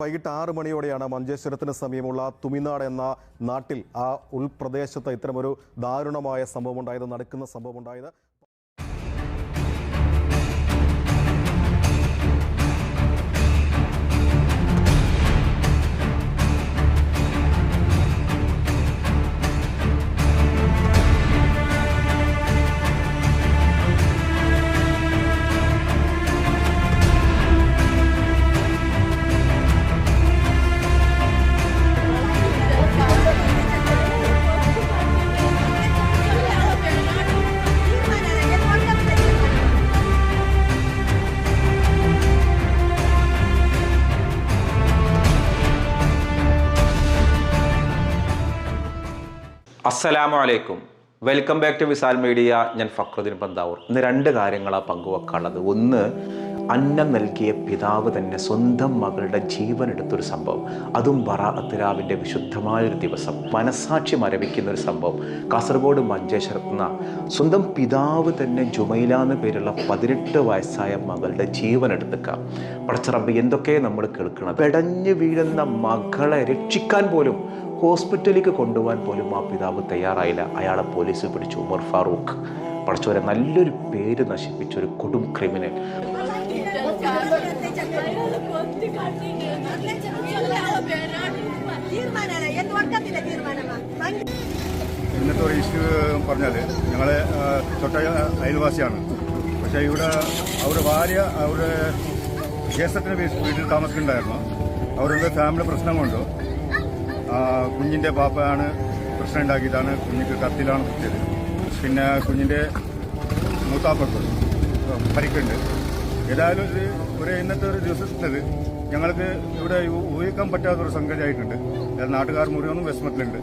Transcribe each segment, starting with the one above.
വൈകിട്ട് 6 മണിയോടെയാണ് മഞ്ചേശ്വരത്തിന് സമീപമുള്ള തുമിനാട് എന്ന നാട്ടിൽ ആ ഉൾപ്രദേശത്ത് ഇത്തരമൊരു ദാരുണമായ സംഭവമുണ്ടായത്, നടക്കുന്ന സംഭവമുണ്ടായത്. അസ്സലാമലൈക്കും, welcome back to Visal media. ഞാൻ ഫക്രുദ്ദീൻ പന്താവൂർ. ഇന്ന് 2 കാര്യങ്ങളാണ് പങ്കുവെക്കാനുള്ളത്. ഒന്ന്, അന്നം നൽകിയ പിതാവ് തന്നെ സ്വന്തം മകളുടെ ജീവൻ എടുത്തൊരു സംഭവം, അതും ബറാഅത്ത് രാവിൻ്റെ വിശുദ്ധമായൊരു ദിവസം. മനസാക്ഷി മരവിക്കുന്ന ഒരു സംഭവം. കാസർഗോഡ് മഞ്ചേശ്വരത്തുനിന്ന് സ്വന്തം പിതാവ് തന്നെ ജുമൈല എന്ന പേരുള്ള 18 വയസ്സായ മകളുടെ ജീവൻ എടുത്തേക്കാം. പടച്ച റബ്ബേ, എന്തൊക്കെ നമ്മൾ കേൾക്കണം. പെടഞ്ഞു വീഴുന്ന മകളെ രക്ഷിക്കാൻ പോലും, ഹോസ്പിറ്റലിലേക്ക് കൊണ്ടുപോകാൻ പോലും ആ പിതാവ് തയ്യാറായില്ല. അയാളെ പോലീസ് പിടിച്ചു. ഉമർ ഫാറൂഖ്. പടച്ചവരെ, നല്ലൊരു പേര് നശിപ്പിച്ച ഒരു കൊടും ക്രിമിനൽ. ഇന്നത്തെ ഒരു ഇഷ്യൂ പറഞ്ഞാൽ ഞങ്ങൾ തൊട്ട അയൽവാസിയാണ്. പക്ഷേ ഇവിടെ അവരുടെ ഭാര്യ അവരുടെ ജ്യേഷ്ഠത്തിന് വീട്ടിൽ താമസിക്കുന്നുണ്ടായിരുന്നു. അവരുടെ ഫാമിലി പ്രശ്നം കൊണ്ട് കുഞ്ഞിൻ്റെ പാപ്പയാണ് പ്രശ്നം ഉണ്ടാക്കിയിട്ടാണ് കുഞ്ഞിക്ക് കത്തിലാണ് കുത്തിയത്. പിന്നെ കുഞ്ഞിൻ്റെ മൂത്താപ്പക്ക് പരിക്കുണ്ട്. ഏതായാലും ഒരു ഇന്നത്തെ ഒരു ദിവസത്തിനത് ഞങ്ങൾക്ക് ഇവിടെ ഊഹിക്കാൻ പറ്റാത്തൊരു സംഗതി ആയിട്ടുണ്ട്. നാട്ടുകാർ മുഴുവനും വിഷമത്തിലുണ്ട്.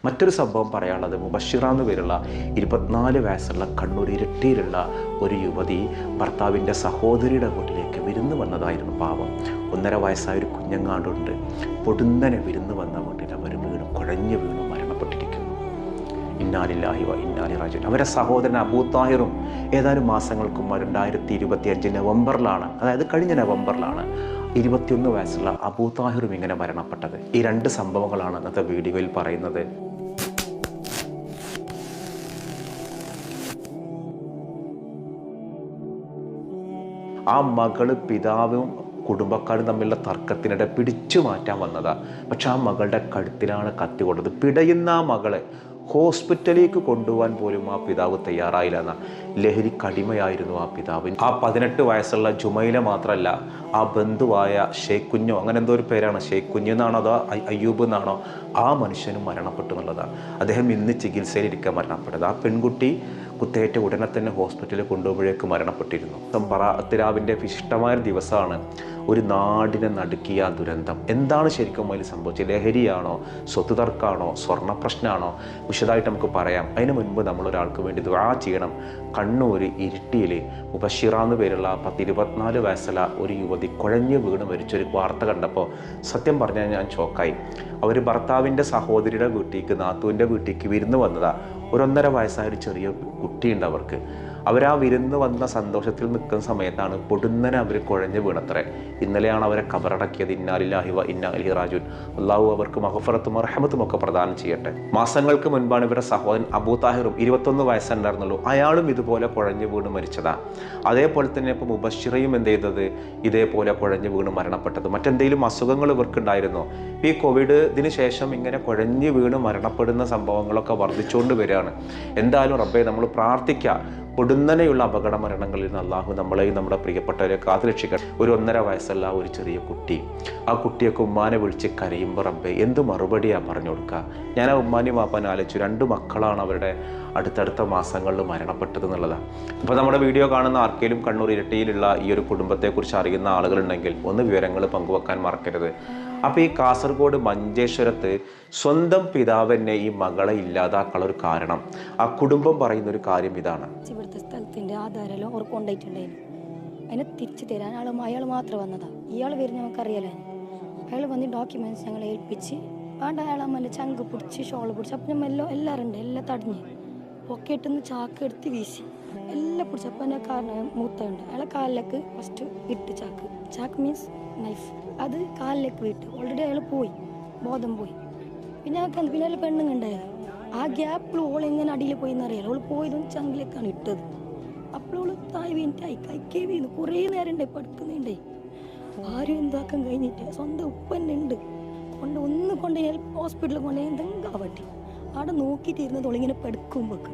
മറ്റൊരു സംഭവം പറയാനുള്ളത്, മുബഷിറ എന്ന് പേരുള്ള 24 വയസ്സുള്ള കണ്ണൂർ ഇരട്ടിയിലുള്ള ഒരു യുവതി ഭർത്താവിൻ്റെ സഹോദരിയുടെ വീട്ടിലേക്ക് വിരുന്ന് വന്നതായിരുന്നു. പാവം, 1.5 വയസ്സായ ഒരു കുഞ്ഞങ്ങാണ്ടുണ്ട്. പൊടുന്നനെ വിരുന്ന് വന്ന വീട്ടിൽ അവർ കുഴഞ്ഞു വീണു മരണപ്പെട്ടിരിക്കുന്നു. ഇന്നാ ലില്ലാഹി വ ഇന്നാ ഇലൈഹി റാജിഊൻ. അവരുടെ സഹോദരൻ അബൂ താഹിറും ഏതാനും മാസങ്ങൾക്ക് മുമ്പ് 2025 നവംബറിലാണ്, അതായത് കഴിഞ്ഞ നവംബറിലാണ് 21 വയസ്സുള്ള അബൂ താഹിറും ഇങ്ങനെ മരണപ്പെട്ടത്. ഈ 2 സംഭവങ്ങളാണ് ഇന്നത്തെ വീഡിയോയിൽ പറയുന്നത്. ആ മകള് പിതാവും കുടുംബക്കാരും തമ്മിലുള്ള തർക്കത്തിനിടെ പിടിച്ചു മാറ്റാൻ വന്നതാ. പക്ഷെ ആ മകളുടെ കഴുത്തിലാണ് കത്തി കൊണ്ടത്. പിടയുന്ന ആ മകളെ ഹോസ്പിറ്റലിലേക്ക് കൊണ്ടുപോകാൻ പോലും ആ പിതാവ് തയ്യാറായില്ല എന്ന ലഹരിക്കടിമയായിരുന്നു ആ പിതാവ്. ആ 18 വയസ്സുള്ള ജുമൈല മാത്രമല്ല, ആ ബന്ധുവായ ഷെയ്ഖ് കുഞ്ഞോ, അങ്ങനെ എന്തോ ഒരു പേരാണ്, ഷെയ്ഖ് കുഞ്ഞു എന്നാണോ അതോ അയ്യൂബ് എന്നാണോ, ആ മനുഷ്യനും മരണപ്പെട്ടു എന്നുള്ളതാണ്. അദ്ദേഹം ഇന്ന് ചികിത്സയിലിരിക്കാൻ മരണപ്പെട്ടത്. ആ പെൺകുട്ടി കുത്തേറ്റ ഉടനെ തന്നെ ഹോസ്പിറ്റലിൽ കൊണ്ടുപോകുമ്പോഴേക്ക് മരണപ്പെട്ടിരുന്നു. ബറാഅത്ത് രാവിൻ്റെ വിശിഷ്ടമായ ദിവസമാണ് ഒരു നാടിനെ നടുക്കിയ ദുരന്തം. എന്താണ് ശരിക്കും അതിൽ സംഭവിച്ചത്? ലഹരിയാണോ, സ്വത്ത് തർക്കമാണോ, സ്വർണ്ണ പ്രശ്നമാണോ? വിശദമായിട്ട് നമുക്ക് പറയാം. അതിന് മുൻപ് നമ്മളൊരാൾക്ക് വേണ്ടി ദുആ ചെയ്യണം. കണ്ണൂർ ഇരിട്ടിയിൽ മുബഷിറ എന്ന് പേരുള്ള 24 വയസ്സുള്ള ഒരു യുവതി കുഴഞ്ഞു വീണ് മരിച്ചൊരു വാർത്ത കണ്ടപ്പോൾ സത്യം പറഞ്ഞാൽ ഞാൻ ഷോക്കായി. അവർ ഭർത്താവിൻ്റെ സഹോദരിയുടെ വീട്ടിലേക്ക്, നാത്തൂൻ്റെ വീട്ടിലേക്ക് വിരുന്ന് വന്നതാണ്. 1.5 വയസ്സായ ഒരു ചെറിയ കുട്ടിയുണ്ട് അവർക്ക്. അവരാ വിരുന്ന് വന്ന സന്തോഷത്തിൽ നിൽക്കുന്ന സമയത്താണ് പൊടുന്നനെ അവർ കുഴഞ്ഞു വീണത്രേ. ഇന്നലെയാണ് അവരെ കബറടക്കിയത്. ഇന്നാ ലില്ലാഹി വ ഇന്നാ ഇലൈഹി റാജിഊൻ. അള്ളാഹു അവർക്ക് മഗ്ഫിറത്തും റഹ്മത്തും ഒക്കെ പ്രദാനം ചെയ്യട്ടെ. മാസങ്ങൾക്ക് മുൻപാണ് ഇവരുടെ സഹോദരൻ അബൂ താഹിറും 21 വയസ്സുണ്ടായിരുന്നുള്ളൂ. അയാളും ഇതുപോലെ കുഴഞ്ഞു വീണ് മരിച്ചതാണ്. അതേപോലെ തന്നെ ഇപ്പോൾ മുബഷിറയും എന്ത് ചെയ്തത്, ഇതേപോലെ കുഴഞ്ഞു വീണ് മരണപ്പെട്ടത്. മറ്റെന്തെങ്കിലും അസുഖങ്ങൾ ഇവർക്കുണ്ടായിരുന്നോ? ഈ കോവിഡിന് ശേഷം ഇങ്ങനെ കുഴഞ്ഞു വീണ് മരണപ്പെടുന്ന സംഭവങ്ങളൊക്കെ വർദ്ധിച്ചുകൊണ്ട് വരികയാണ്. എന്തായാലും റബ്ബേ, നമ്മൾ പ്രാർത്ഥിക്കുക, പൊടുന്നനെയുള്ള അപകട മരണങ്ങളിൽ നിന്ന് അള്ളാഹു നമ്മളെയും നമ്മുടെ പ്രിയപ്പെട്ടവരെ കാത്തുരക്ഷിക്കട്ടെ. ഒരു 1.5 വയസ്സുള്ള ഒരു ചെറിയ കുട്ടി, ആ കുട്ടിയൊക്കെ ഉമ്മാനെ വിളിച്ച് കരയുമ്പോൾ റബ്ബേ എന്ത് മറുപടിയാണ് പറഞ്ഞു കൊടുക്കുക? ഞാൻ ആ ഉമ്മാനെയും വാപ്പാനെ ആലോചിച്ചു. 2 മക്കളാണ് അവരുടെ അടുത്തടുത്ത മാസങ്ങളിൽ മരണപ്പെട്ടത് എന്നുള്ളതാണ്. ഇപ്പോൾ നമ്മുടെ വീഡിയോ കാണുന്ന ആർക്കെങ്കിലും കണ്ണൂർ ഇരട്ടിയിലുള്ള ഈ ഒരു കുടുംബത്തെക്കുറിച്ച് അറിയുന്ന ആളുകളുണ്ടെങ്കിൽ ഒന്ന് വിവരങ്ങൾ പങ്കുവെക്കാൻ മറക്കരുത്. അപ്പോൾ ഈ കാസർഗോഡ് മഞ്ചേശ്വരത്ത് സ്വന്തം പിതാവിനെ ഈ മകളെ ഇല്ലാതാക്കാനുള്ള ഒരു കാരണം, ആ കുടുംബം പറയുന്ന ഒരു കാര്യം ഇതാണ്. ഇവിടുത്തെ സ്ഥലത്തിൻ്റെ ആധാരമെല്ലാം ഓർക്ക് കൊണ്ടുപോയിട്ടുണ്ടായിരുന്നു. അതിനെ തിരിച്ചു തരാൻ അയാൾ മാത്രം വന്നതാണ്. ഇയാൾ വരുന്ന നമുക്കറിയാലോ. അയാൾ വന്ന് ഡോക്യുമെൻറ്റ്സ് ഞങ്ങളെ ഏൽപ്പിച്ച് വേണ്ട അയാൾ അമ്മൻ്റെ ചങ്ക് പിടിച്ച് ഷോള് പിടിച്ച് അപ്പം നമ്മൾ എല്ലാവരും ഉണ്ട് എല്ലാം തടഞ്ഞ് പൊക്കറ്റിൽ നിന്ന് ചാക്ക് എടുത്ത് വീശി എല്ലാം പിടിച്ച് അപ്പം എൻ്റെ കാരണം മൂത്തുണ്ട് അയാളെ കാലിലേക്ക് ഫസ്റ്റ് ഇട്ട് ചാക്ക് മീൻസ് നൈഫ് അത് കാലിലേക്ക് വിട്ട് ഓൾറെഡി അയാൾ പോയി ബോധം പോയി പിന്നെ പിന്നെ അയാൾ പെണ്ണുങ്ങളുണ്ടായത് ആ ഗ്യാപ്പിൽ ഓൾ എങ്ങനെ അടിയിൽ പോയി എന്നറിയാലോ അവൾ പോയതും ചങ്കിലേക്കാണ് ഇട്ടത് അപ്പോൾ അവൾ തായ് വീണിട്ടായി കൈക്കേ വീണു കുറേ നേരം ഉണ്ടായി പടുക്കുന്നുണ്ടായി ആരും എന്താക്കാൻ കഴിഞ്ഞിട്ട് സ്വന്തം ഉപ്പന്നെ ഉണ്ട് കൊണ്ട് ഹോസ്പിറ്റലിൽ കൊണ്ടുപോയി എന്തെങ്കിലും ആവട്ടെ അവിടെ നോക്കിയിട്ടിരുന്നത് ഒളിങ്ങനെ പെടുക്കുമ്പോക്ക്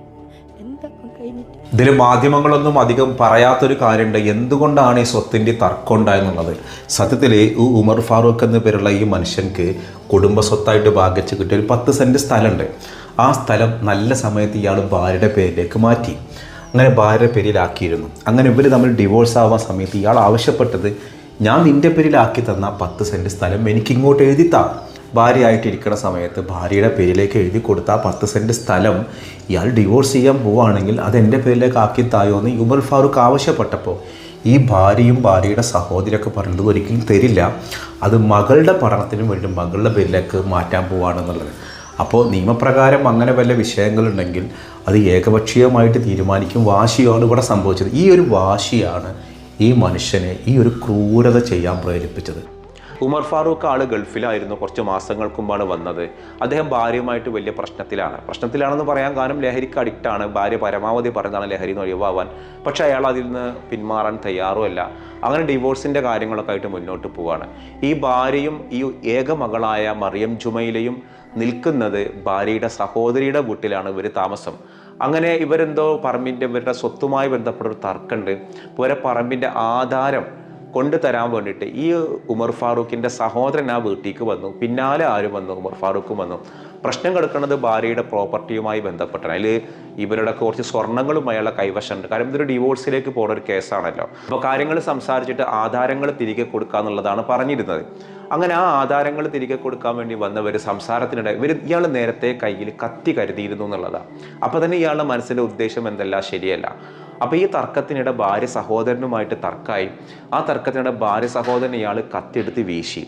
എന്താക്കാൻ കഴിഞ്ഞിട്ട്. ഇതിൽ മാധ്യമങ്ങളൊന്നും അധികം പറയാത്തൊരു കാര്യമുണ്ട്, എന്തുകൊണ്ടാണ് ഈ സ്വത്തിൻ്റെ തർക്കം ഉണ്ടായെന്നുള്ളത്. സത്യത്തിൽ ഈ ഉമർ ഫാറൂഖ് എന്ന പേരുള്ള ഈ മനുഷ്യൻക്ക് കുടുംബ സ്വത്തായിട്ട് ഭാഗിച്ച് കിട്ടിയ ഒരു 10 സെൻറ്റ് സ്ഥലമുണ്ട്. ആ സ്ഥലം നല്ല സമയത്ത് ഇയാൾ ഭാര്യയുടെ പേരിലേക്ക് മാറ്റി. അങ്ങനെ ഭാര്യയുടെ പേരിലാക്കിയിരുന്നു. അങ്ങനെ ഇവർ തമ്മിൽ ഡിവോഴ്സ് ആവാൻ സമയത്ത് ഇയാൾ ആവശ്യപ്പെട്ടത്, ഞാൻ നിൻ്റെ പേരിലാക്കി തന്ന 10 സെൻറ്റ് സ്ഥലം എനിക്കിങ്ങോട്ട് എഴുതിത്താ. ഭാര്യയായിട്ടിരിക്കുന്ന സമയത്ത് ഭാര്യയുടെ പേരിലേക്ക് എഴുതി കൊടുത്ത 10 സെൻറ്റ് സ്ഥലം ഇയാൾ ഡിവോഴ്സ് ചെയ്യാൻ പോവുകയാണെങ്കിൽ അത് എൻ്റെ പേരിലേക്ക് ആക്കി തായോ എന്ന് ഉമർ ഫാറൂഖ് ആവശ്യപ്പെട്ടപ്പോൾ ഈ ഭാര്യയും ഭാര്യയുടെ സഹോദരിയൊക്കെ പറഞ്ഞത് ഒരിക്കലും തരില്ല, അത് മകളുടെ പഠനത്തിനും വേണ്ടി മകളുടെ പേരിലേക്ക് മാറ്റാൻ പോവുകയാണെന്നുള്ളത്. അപ്പോൾ നിയമപ്രകാരം അങ്ങനെ വല്ല വിഷയങ്ങളുണ്ടെങ്കിൽ അത് ഏകപക്ഷീയമായിട്ട് തീരുമാനിക്കും. വാശിയാണ് ഇവിടെ സംഭവിച്ചത്. ഈ ഒരു വാശിയാണ് ഈ മനുഷ്യനെ ഈ ഒരു ക്രൂരത ചെയ്യാൻ പ്രേരിപ്പിച്ചത്. ഉമർ ഫാറൂഖ് ആൾ ഗൾഫിലായിരുന്നു, കുറച്ച് മാസങ്ങൾക്ക് മുമ്പാണ് വന്നത്. അദ്ദേഹം ഭാര്യയുമായിട്ട് വലിയ പ്രശ്നത്തിലാണെന്ന് പറയാൻ കാരണം ലഹരിക്ക് അഡിക്റ്റാണ്. ഭാര്യ പരമാവധി പറഞ്ഞതാണ് ലഹരി നിന്ന് ഒഴിവാവാൻ, പക്ഷേ അയാൾ അതിൽ നിന്ന് പിന്മാറാൻ തയ്യാറുമല്ല. അങ്ങനെ ഡിവോഴ്സിൻ്റെ കാര്യങ്ങളൊക്കെ ആയിട്ട് മുന്നോട്ട് പോവുകയാണ്. ഈ ഭാര്യയും ഈ ഏക മകളായ മറിയം ജുമൈലയും നിൽക്കുന്നത് ഭാര്യയുടെ സഹോദരിയുടെ വീട്ടിലാണ് ഇവർ താമസം. അങ്ങനെ ഇവരെന്തോ ഇവരുടെ സ്വത്തുമായി ബന്ധപ്പെട്ട ഒരു തർക്കമുണ്ട്. ഇവരെ പറമ്പിൻ്റെ ആധാരം കൊണ്ടുതരാൻ വേണ്ടിയിട്ട് ഈ ഉമർ ഫാറൂഖിൻ്റെ സഹോദരൻ ആ വീട്ടിലേക്ക് വന്നു. പിന്നാലെ ആരും വന്നു, ഉമർ ഫാറൂഖും വന്നു. പ്രശ്നം കിടക്കുന്നത് ഭാര്യയുടെ പ്രോപ്പർട്ടിയുമായി ബന്ധപ്പെട്ടാണ്. അതിൽ ഇവരുടെ കുറച്ച് സ്വർണ്ണങ്ങളും അയാളുടെ കൈവശമുണ്ട്. കാരണം ഇതൊരു ഡിവോഴ്സിലേക്ക് പോകുന്ന ഒരു കേസാണല്ലോ. അപ്പോൾ കാര്യങ്ങൾ സംസാരിച്ചിട്ട് ആധാരങ്ങൾ തിരികെ കൊടുക്കുക എന്നുള്ളതാണ് പറഞ്ഞിരുന്നത്. അങ്ങനെ ആ ആധാരങ്ങൾ തിരികെ കൊടുക്കാൻ വേണ്ടി വന്നവർ സംസാരത്തിനിടെ ഇയാൾ നേരത്തെ കയ്യിൽ കത്തി കരുതിയിരുന്നു എന്നുള്ളതാണ്. അപ്പോൾ തന്നെ ഇയാളുടെ മനസ്സിലെ ഉദ്ദേശം എന്തല്ല ശരിയല്ല. അപ്പോൾ ഈ തർക്കത്തിനിടെ ഭാര്യ സഹോദരനുമായിട്ട് തർക്കമായി. ആ തർക്കത്തിനിടെ ഭാര്യ സഹോദരൻ ഇയാൾ കത്തിയെടുത്ത് വീശി.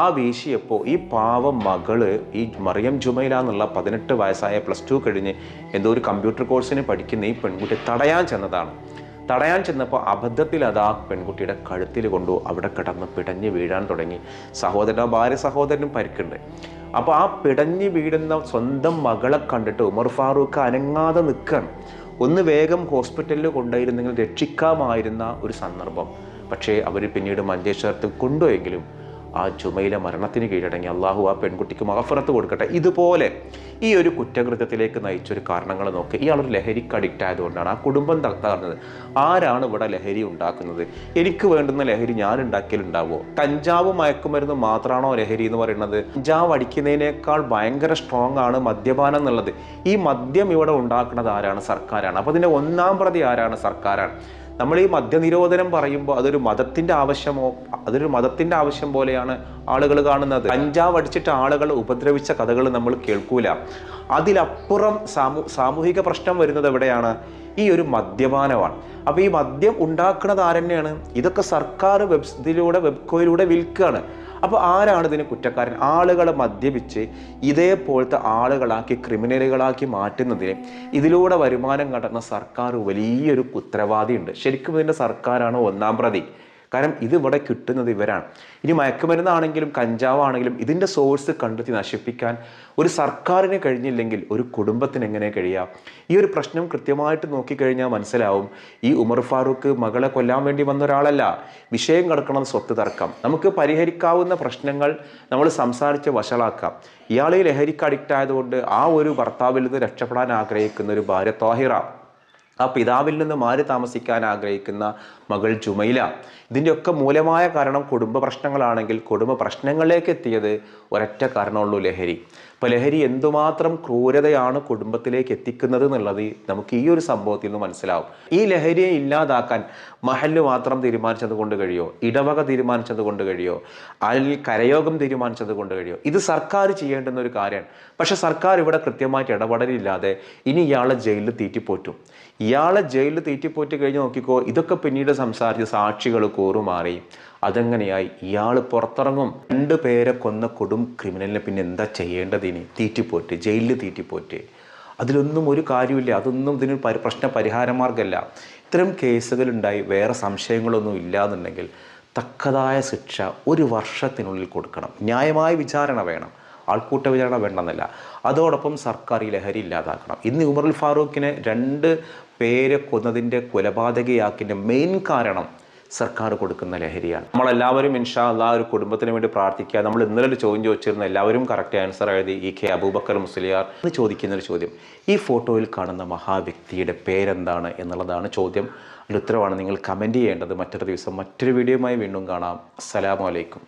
ആ വീശിയപ്പോൾ ഈ പാവം മകള് ഈ മറിയം ജുമൈല എന്നുള്ള 18 വയസ്സായ +2 കഴിഞ്ഞ് എന്തോ ഒരു കമ്പ്യൂട്ടർ കോഴ്സിന് പഠിക്കുന്ന ഈ പെൺകുട്ടി തടയാൻ ചെന്നപ്പോൾ അബദ്ധത്തിൽ അത് ആ പെൺകുട്ടിയുടെ കഴുത്തിൽ കൊണ്ടു അവിടെ കിടന്ന് പിടഞ്ഞ് വീഴാൻ തുടങ്ങി. ഭാര്യ സഹോദരനും പരിക്കുണ്ട്. അപ്പോൾ ആ പിടഞ്ഞ് വീഴുന്ന സ്വന്തം മകളെ കണ്ടിട്ട് ഉമർ ഫാറൂഖ് അനങ്ങാതെ നിൽക്കുകയാണ്. ഒന്ന് വേഗം ഹോസ്പിറ്റലിൽ കൊണ്ടുപോയിരുന്നെങ്കിൽ രക്ഷിക്കാമായിരുന്ന ഒരു സന്ദർഭം. പക്ഷേ അവർ പിന്നീട് മഞ്ചേശ്വരത്ത് കൊണ്ടുപോയെങ്കിലും ആ ജുമൈല മരണത്തിന് കീഴടങ്ങി. അള്ളാഹു ആ പെൺകുട്ടിക്ക് മഗ്ഫിറത്ത് കൊടുക്കട്ടെ. ഇതുപോലെ ഈ ഒരു കുറ്റകൃത്യത്തിലേക്ക് നയിച്ചൊരു കാരണങ്ങൾ നോക്കി. ഇയാളൊരു ലഹരിക്ക് അഡിക്റ്റ് ആയതുകൊണ്ടാണ് ആ കുടുംബം തകർന്നത്. ആരാണ് ഇവിടെ ലഹരി ഉണ്ടാക്കുന്നത്? എനിക്ക് വേണ്ടുന്ന ലഹരി ഞാൻ ഉണ്ടാക്കിയാലുണ്ടാവുമോ? കഞ്ചാവ് മയക്കുമരുന്ന് മാത്രമാണോ ലഹരി എന്ന് പറയുന്നത്? കഞ്ചാവ് അടിക്കുന്നതിനേക്കാൾ ഭയങ്കര സ്ട്രോങ് ആണ് മദ്യപാനം എന്നുള്ളത്. ഈ മദ്യം ഇവിടെ ഉണ്ടാക്കുന്നത് ആരാണ്? സർക്കാരാണ്. അപ്പോൾ അതിൻ്റെ 1-ാം പ്രതി ആരാണ്? സർക്കാരാണ്. നമ്മൾ ഈ മദ്യനിരോധനം പറയുമ്പോൾ അതൊരു മതത്തിൻ്റെ ആവശ്യം പോലെയാണ് ആളുകൾ കാണുന്നത്. കഞ്ചാവ് അടിച്ചിട്ട് ആളുകൾ ഉപദ്രവിച്ച കഥകൾ നമ്മൾ കേൾക്കൂല. അതിലപ്പുറം സാമൂഹിക പ്രശ്നം വരുന്നത് എവിടെയാണ്? ഈ ഒരു മദ്യപാനമാണ്. അപ്പോൾ ഈ മദ്യം ഉണ്ടാക്കുന്നത് ആരെന്നെയാണ്? ഇതൊക്കെ സർക്കാർ വെബ്കോയിലൂടെ വിൽക്കുകയാണ്. അപ്പോൾ ആരാണ് ഇതിന് കുറ്റക്കാരൻ? ആളുകളെ മദ്യപിച്ച് ഇതേപോലത്തെ ആളുകളാക്കി ക്രിമിനലുകളാക്കി മാറ്റുന്നതിന് ഇതിലൂടെ വരുമാനം കണ്ടെത്തുന്ന സർക്കാർ വലിയൊരു ഉത്തരവാദിയുണ്ട്. ശരിക്കും ഇതിൻ്റെ സർക്കാരാണ് 1-ാം പ്രതി. കാരണം ഇതിവിടെ കിട്ടുന്നത് ഇവരാണ്. ഇനി മയക്കുമരുന്നാണെങ്കിലും കഞ്ചാവാണെങ്കിലും ഇതിൻ്റെ സോഴ്സ് കണ്ടെത്തി നശിപ്പിക്കാൻ ഒരു സർക്കാരിന് കഴിഞ്ഞില്ലെങ്കിൽ ഒരു കുടുംബത്തിന് എങ്ങനെ കഴിയാം? ഈ ഒരു പ്രശ്നം കൃത്യമായിട്ട് നോക്കിക്കഴിഞ്ഞാൽ മനസ്സിലാവും. ഈ ഉമർ ഫാറൂഖ് മകളെ കൊല്ലാൻ വേണ്ടി വന്ന ഒരാളല്ല. വിഷയം കിടക്കണം സ്വത്ത് തർക്കം. നമുക്ക് പരിഹരിക്കാവുന്ന പ്രശ്നങ്ങൾ നമ്മൾ സംസാരിച്ച് വഷളാക്കാം. ഇയാൾ ഈ ലഹരിക്ക് അഡിക്റ്റ് ആയതുകൊണ്ട് ആ ഒരു ഭർത്താവിൽ നിന്ന് രക്ഷപ്പെടാൻ ആഗ്രഹിക്കുന്ന ഒരു ഭാര്യ ത്വാഹിറ, ആ പിതാവിൽ നിന്ന് മാറി താമസിക്കാൻ ആഗ്രഹിക്കുന്ന മകൾ ജുമൈല, ഇതിൻ്റെയൊക്കെ മൂലമായ കാരണം കുടുംബ പ്രശ്നങ്ങളാണെങ്കിൽ കുടുംബ പ്രശ്നങ്ങളിലേക്ക് എത്തിയത് ഒരൊറ്റ കാരണമുള്ളൂ, ലഹരി. അപ്പോൾ ലഹരി എന്തുമാത്രം ക്രൂരതയാണ് കുടുംബത്തിലേക്ക് എത്തിക്കുന്നത് എന്നുള്ളത് നമുക്ക് ഈ ഒരു സംഭവത്തിൽ നിന്ന് മനസ്സിലാവും. ഈ ലഹരിയെ ഇല്ലാതാക്കാൻ മഹല്ല് മാത്രം തീരുമാനിച്ചത് കൊണ്ട് കഴിയോ? ഇടവക തീരുമാനിച്ചത് കൊണ്ട് കഴിയോ? അല്ലെങ്കിൽ കരയോഗം തീരുമാനിച്ചത് കൊണ്ട് കഴിയോ? ഇത് സർക്കാർ ചെയ്യേണ്ടുന്ന ഒരു കാര്യമാണ്. പക്ഷെ സർക്കാർ ഇവിടെ കൃത്യമായിട്ട് ഇടപെടലില്ലാതെ ഇനി ഇയാളെ ജയിലിൽ തീറ്റിപ്പോറ്റും. ഇയാളെ ജയിലിൽ തീറ്റിപ്പോറ്റി കഴിഞ്ഞ് നോക്കിക്കോ, ഇതൊക്കെ പിന്നീട് സംസാരിച്ച് സാക്ഷികൾ കൂറുമാറി. അതെങ്ങനെയായി? ഇയാൾ പുറത്തിറങ്ങും. 2 പേരെ കൊന്ന കൊടും ക്രിമിനലിനെ പിന്നെ എന്താ ചെയ്യേണ്ടതിന്? തീറ്റിപ്പോറ്റ്, ജയിലിൽ തീറ്റിപ്പോറ്റ്. അതിലൊന്നും ഒരു കാര്യമില്ല. അതൊന്നും ഇതിന് പ്രശ്ന പരിഹാരമാർഗമല്ല. ഇത്തരം കേസുകളുണ്ടായി വേറെ സംശയങ്ങളൊന്നും ഇല്ലാന്നുണ്ടെങ്കിൽ തക്കതായ ശിക്ഷ 1 വർഷത്തിനുള്ളിൽ കൊടുക്കണം. ന്യായമായ വിചാരണ വേണം, ആൾക്കൂട്ട വിചാരണ വേണമെന്നല്ല. അതോടൊപ്പം സർക്കാർ ഈ ലഹരി ഇല്ലാതാക്കണം. ഇന്ന് ഉമറുൽ ഫാറൂഖിനെ 2 പേരെ കൊന്നതിൻ്റെ കൊലപാതകയാക്കിൻ്റെ മെയിൻ കാരണം സർക്കാർ കൊടുക്കുന്ന ലഹരിയാണ്. നമ്മളെല്ലാവരും ഇൻഷാ അല്ലാഹ് ഒരു കുടുംബത്തിന് വേണ്ടി പ്രാർത്ഥിക്കുക. നമ്മൾ ഇന്നലെ ഒരു ചോദ്യം ചോദിച്ചിരുന്ന എല്ലാവരും കറക്റ്റ് ആൻസർ എഴുതി. EK അബൂബക്കർ മുസ്ലിയാർ എന്ന് ചോദിക്കുന്നൊരു ചോദ്യം, ഈ ഫോട്ടോയിൽ കാണുന്ന മഹാവ്യക്തിയുടെ പേരെന്താണ് എന്നുള്ളതാണ് ചോദ്യം. അതിൻ്റെ ഉത്തരവാണ് നിങ്ങൾ കമൻറ്റ് ചെയ്യേണ്ടത്. മറ്റൊരു ദിവസം മറ്റൊരു വീഡിയോയുമായി വീണ്ടും കാണാം. അസ്സലാമു അലൈക്കും.